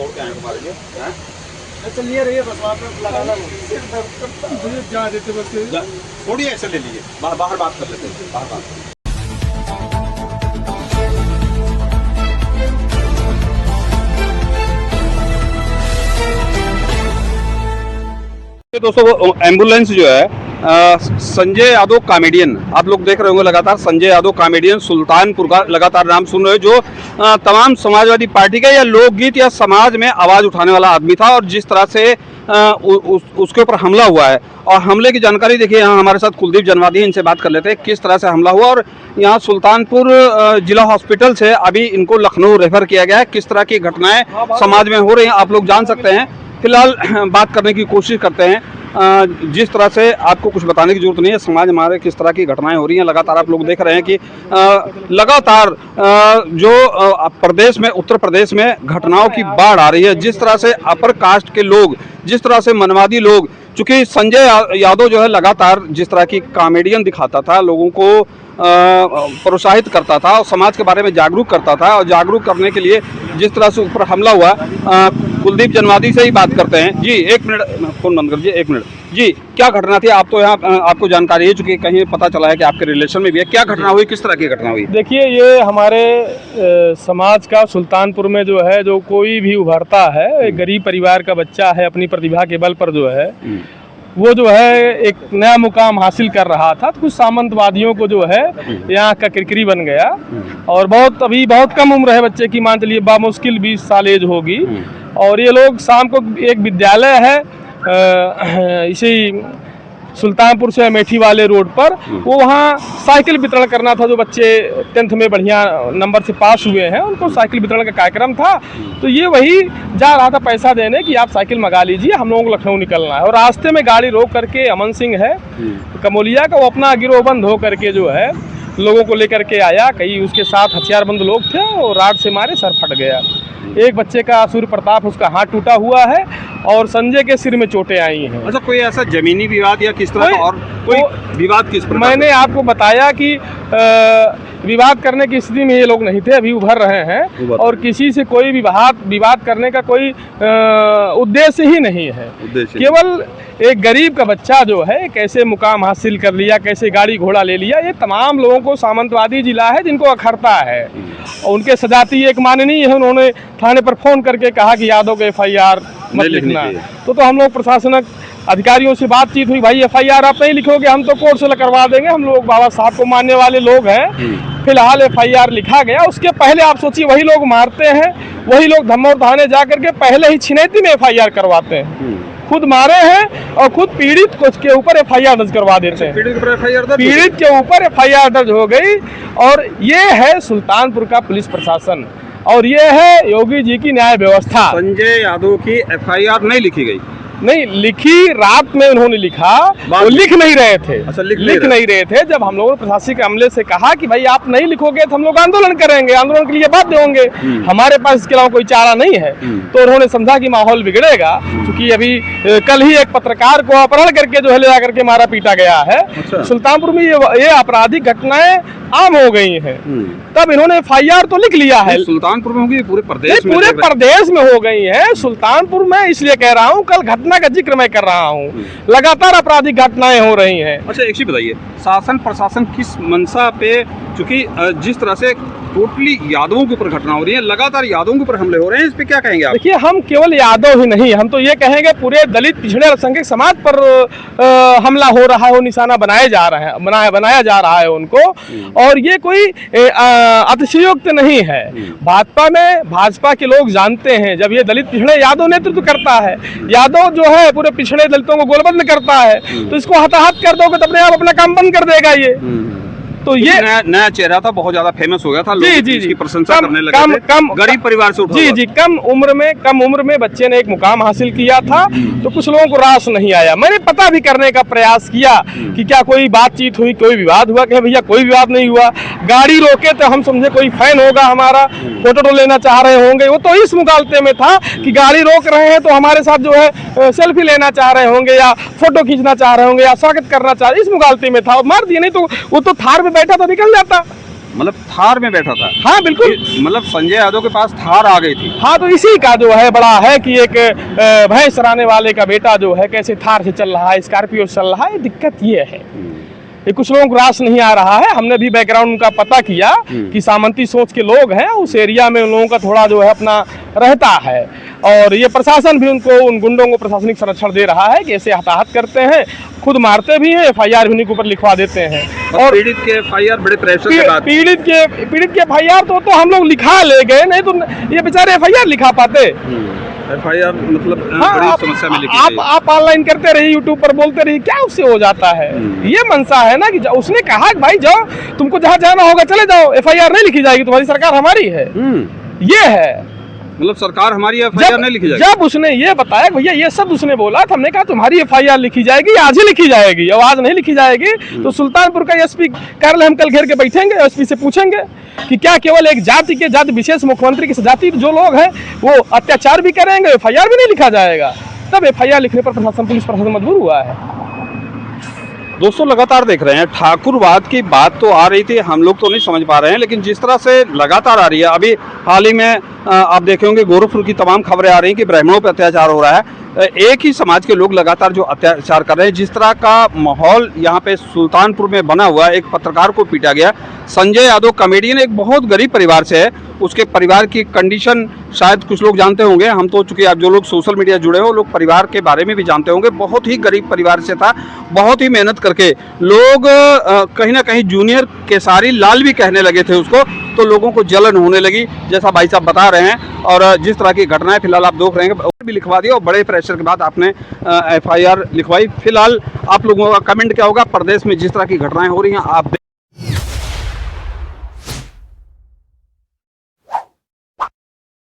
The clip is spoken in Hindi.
दौड़ के आए तुम्हारे लिए। चलिए रहिए बस वहाँ पे लगाना जा देते बस थोड़ी एक्शन ले लीजिए, बाहर बात कर लेते हैं, बाहर बात। दोस्तों एम्बुलेंस जो है संजय यादव कॉमेडियन, आप लोग देख रहे होंगे लगातार संजय यादव कॉमेडियन सुल्तानपुर का लगातार नाम सुन रहे हो, जो तमाम समाजवादी पार्टी का या लोकगीत या समाज में आवाज़ उठाने वाला आदमी था। और जिस तरह से उसके ऊपर हमला हुआ है, और हमले की जानकारी देखिए, यहाँ हमारे साथ कुलदीप जनवादी, इनसे बात कर लेते हैं किस तरह से हमला हुआ। और यहाँ सुल्तानपुर जिला हॉस्पिटल से अभी इनको लखनऊ रेफर किया गया है। किस तरह की घटनाएं समाज में हो रही हैं आप लोग जान सकते हैं। फिलहाल बात करने की कोशिश करते हैं। जिस तरह से आपको कुछ बताने की जरूरत नहीं है, समाज हमारे किस तरह की घटनाएं हो रही हैं लगातार आप लोग देख रहे हैं कि लगातार जो प्रदेश में, उत्तर प्रदेश में घटनाओं की बाढ़ आ रही है। जिस तरह से अपर कास्ट के लोग, जिस तरह से मनवादी लोग, चूंकि संजय यादव जो है लगातार जिस तरह की कॉमेडियन दिखाता था, लोगों को प्रोत्साहित करता था और समाज के बारे में जागरूक करता था, और जागरूक करने के लिए जिस तरह से ऊपर हमला हुआ, कुलदीप जनवादी से ही बात करते हैं। जी एक मिनट, फोन बंद कर दीजिए, एक मिनट। जी क्या घटना थी? आप तो यहाँ आपको जानकारी है, चूंकि कहीं पता चला है कि आपके रिलेशन में भी है, क्या घटना हुई, किस तरह की घटना हुई? देखिए, ये हमारे समाज का सुल्तानपुर में जो है, जो कोई भी उभरता है, एक गरीब परिवार का बच्चा है, अपनी प्रतिभा के बल पर जो है वो जो है एक नया मुकाम हासिल कर रहा था, तो कुछ सामंतवादियों को जो है यहाँ का किरकिरी बन गया। और अभी बहुत कम उम्र है बच्चे की, मान चलिए बामुश्किल 20 साल एज होगी। और ये लोग शाम को, एक विद्यालय है इसी सुल्तानपुर से अमेठी वाले रोड पर, वो वहाँ साइकिल वितरण करना था। जो बच्चे 10th में बढ़िया नंबर से पास हुए हैं, उनको साइकिल वितरण का कार्यक्रम था। तो ये वही जा रहा था पैसा देने कि आप साइकिल मंगा लीजिए, हम लोगों को लखनऊ निकलना है। और रास्ते में गाड़ी रोक करके अमन सिंह है कमोलिया का, वो अपना गिरोहबंद हो करके जो है लोगों को लेकर के आया। कई उसके साथ हथियारबंद लोग थे, और राड से मारे, सर फट गया। एक बच्चे का सूर्य प्रताप, उसका हाथ टूटा हुआ है, और संजय के सिर में चोटें आई हैं। अच्छा, कोई ऐसा जमीनी विवाद या किस तरह का और कोई विवाद किस प्रकार? मैंने आपको बताया कि विवाद करने की स्थिति में ये लोग नहीं थे, अभी उभर रहे हैं, और किसी से कोई विवाद करने का कोई उद्देश्य ही नहीं है। केवल एक गरीब का बच्चा जो है कैसे मुकाम हासिल कर लिया, कैसे गाड़ी घोड़ा ले लिया, ये तमाम लोगों को सामंतवादी जिला है जिनको अखरता है। और उनके सजाती एक माननीय है, उन्होंने थाने पर फोन करके कहा कि यादव को FIR मत लिखना। तो हम लोग प्रशासनिक अधिकारियों से बातचीत हुई, भाई FIR आप नहीं लिखोगे, हम तो कोर्ट से करवा देंगे, हम लोग बाबा साहब को मानने वाले लोग हैं। फिलहाल FIR लिखा गया। उसके पहले आप सोचिए, वही लोग मारते हैं, वही लोग धम्मौर थाने जा करके पहले ही छिनैती में FIR करवाते हैं। खुद मारे हैं और खुद पीड़ित के ऊपर FIR दर्ज करवा देते हैं। पीड़ित के ऊपर FIR दर्ज हो गई। और ये है सुल्तानपुर का पुलिस प्रशासन, और ये है योगी जी की न्याय व्यवस्था। संजय यादव की FIR नहीं लिखी गई? नहीं लिखी, रात में उन्होंने लिखा, वो लिख नहीं रहे थे। अच्छा, लिख नहीं रहे थे। जब हम लोगों ने प्रशासनिक अमले से कहा कि भाई आप नहीं लिखोगे तो हम लोग आंदोलन करेंगे, आंदोलन के लिए बाध्य होंगे, हमारे पास इसके अलावा कोई चारा नहीं है। तो उन्होंने समझा कि माहौल बिगड़ेगा, क्योंकि अभी कल ही एक पत्रकार को अपहरण करके जो है ले जाकर के मारा पीटा गया है। अच्छा। सुल्तानपुर में ये आपराधिक घटनाएं आम हो गई हैं। तब इन्होंने FIR तो लिख लिया है। सुल्तानपुर में होगी, पूरे प्रदेश में? पूरे प्रदेश में हो गई है। सुल्तानपुर में इसलिए कह रहा हूँ, कल घटना का जिक्र मैं कर रहा हूँ, लगातार आपराधिक घटनाएं हो रही हैं। अच्छा, एक चीज बताइए, शासन प्रशासन किस मंशा पे, चूंकि जिस तरह से टोटली यादवों के ऊपर घटना हो रही है, लगातार यादवों के ऊपर हमले हो रहे हैं, इस पे क्या कहेंगे आप? देखिए, हम केवल यादव ही नहीं, हम तो ये कहेंगे पूरे दलित पिछड़े अल्पसंख्यक समाज पर हमला हो रहा है, वो निशाना बनाया जा रहा है उनको। और ये कोई अतिशयोक्त नहीं है। भाजपा के लोग जानते हैं, जब ये दलित पिछड़े यादव नेतृत्व करता है, यादव जो है पूरे पिछड़े दलितों को गोलबंद करता है, तो इसको हताहत कर दोगे तो अपने आप अपना काम बंद कर देगा ये। तो ये नया चेहरा था, बहुत ज्यादा फेमस हो गया था, लोग इसकी प्रशंसा करने लगे थे। गरीब परिवार से उठा। जी, कम उम्र में बच्चे ने एक मुकाम हासिल किया था, तो कुछ लोगों को रास नहीं आया। मैंने पता भी करने का प्रयास किया कि क्या कोई बातचीत हुई, कोई विवाद हुआ। कहे भैया कोई विवाद नहीं हुआ, गाड़ी रोके तो हम समझे कोई फैन होगा हमारा, फोटो लेना चाह रहे होंगे। वो तो इस मुगालते में था कि गाड़ी रोक रहे हैं तो हमारे साथ जो है सेल्फी लेना चाह रहे होंगे, या फोटो खींचना चाह रहे होंगे, या स्वागत करना चाह रहे, इस मुगालते में था। मार दिए, नहीं तो वो तो थार में बैठा तो निकल जाता। मतलब थार में बैठा था। हाँ बिल्कुल। मतलब संजय यादव के पास थार आ गई थी। हाँ तो इसी का जो है बड़ा है कि एक भैंस चराने वाले का बेटा जो है कैसे थार से चल रहा है, स्कॉर्पियो से चल रहा है। दिक्कत ये है, ये कुछ लोगों को रास नहीं आ रहा है। हमने भी बैकग्राउंड उनका पता किया कि सामंती सोच के लोग हैं, उस एरिया में उन लोगों का थोड़ा जो है अपना रहता है, और ये प्रशासन भी उनको, उन गुंडों को प्रशासनिक संरक्षण दे रहा है कि ऐसे हताहत करते हैं, खुद मारते भी हैं, FIR भी उन्हीं के ऊपर लिखवा देते हैं। और पीड़ित के FIR बड़े प्रेशर के बाद पीड़ित के FIR तो हम लोग लिखा ले गए, नहीं तो ये बेचारे FIR लिखा पाते। FIR मतलब हाँ, बड़ी समस्या में लिखी गई। आप ऑनलाइन करते रहिए, यूट्यूब पर बोलते रहिए, क्या उससे हो जाता है। ये मनसा है ना कि उसने कहा कि भाई जाओ, तुमको जहाँ जाना होगा चले जाओ, FIR नहीं लिखी जाएगी, तुम्हारी सरकार हमारी है। ये है, मतलब सरकार हमारी FIR नहीं लिखी जाएगी। जब उसने ये बताया भैया ये सब उसने बोला तो हमने कहा तुम्हारी FIR लिखी जाएगी, आज ही लिखी जाएगी, और आज नहीं लिखी जाएगी तो सुल्तानपुर का SP कार्यालय हम कल घेर के बैठेंगे, SP से पूछेंगे कि क्या केवल एक जाति विशेष मुख्यमंत्री की जाति जो लोग हैं वो अत्याचार भी करेंगे, FIR भी नहीं लिखा जाएगा। तब FIR लिखने पर प्रशासन, पुलिस प्रशासन मजबूर हुआ है। दोस्तों लगातार देख रहे हैं, ठाकुरवाद की बात तो आ रही थी, हम लोग तो नहीं समझ पा रहे हैं, लेकिन जिस तरह से लगातार आ रही है, अभी हाल ही में आप देखे होंगे गोरखपुर की तमाम खबरें आ रही हैं कि ब्राह्मणों पर अत्याचार हो रहा है। एक ही समाज के लोग लगातार जो अत्याचार कर रहे हैं, जिस तरह का माहौल यहाँ पे सुल्तानपुर में बना हुआ है, एक पत्रकार को पीटा गया। संजय यादव कॉमेडियन एक बहुत गरीब परिवार से है, उसके परिवार की कंडीशन शायद कुछ लोग जानते होंगे, हम तो चूंकि आप जो लोग सोशल मीडिया जुड़े हो लोग परिवार के बारे में भी जानते होंगे। बहुत ही गरीब परिवार से था, बहुत ही मेहनत करके लोग कहीं ना कहीं जूनियर केसारी लाल भी कहने लगे थे उसको, तो लोगों को जलन होने लगी, जैसा भाई साहब बता रहे हैं। और जिस तरह की घटनाएं फिलहाल आप देख रहे हैं, भी लिखवा दिया और बड़े प्रेशर के बाद आपने FIR लिखवाई। फिलहाल आप लोगों का कमेंट क्या होगा, प्रदेश में जिस तरह की घटनाएं हो रही हैं आप